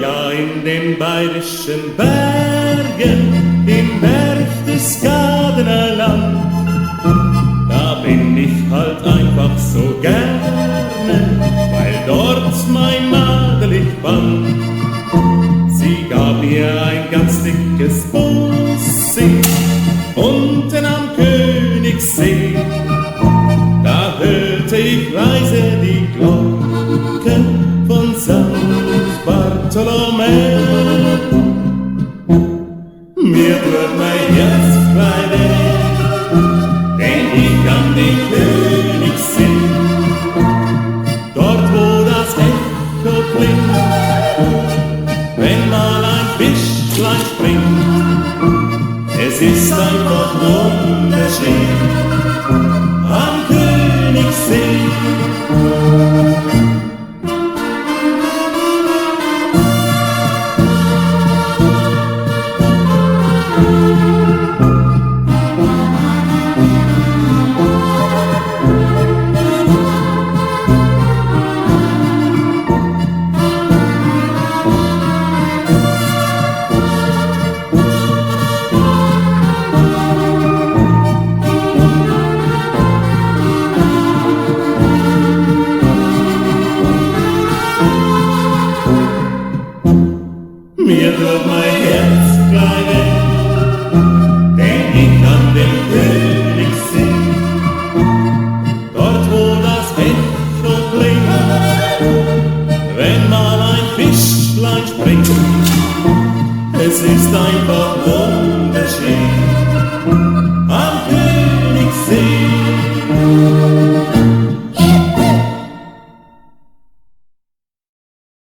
ja, in den bayerischen Bergen, im Berchtesgadener Land, da bin ich halt einfach so gerne, weil dort mein Madelig band. Sie gab mir ein ganz dickes Bussi unten am Koenigssee. Da hörte ich leise die Glocken von St. Bartholomew. Mir tut mein Herz glei, denk ich an den Koenigssee. Dort wo das Echo klingt, wenn mal ein Fischlein springt. Es ist einfach wunderschön am Koenigssee. Mir tut mein Herz glei, denk ich an den Koenigssee. Dort wo das Echo klingt, wenn mal ein Fischlein springt. Es ist einfach wunderschön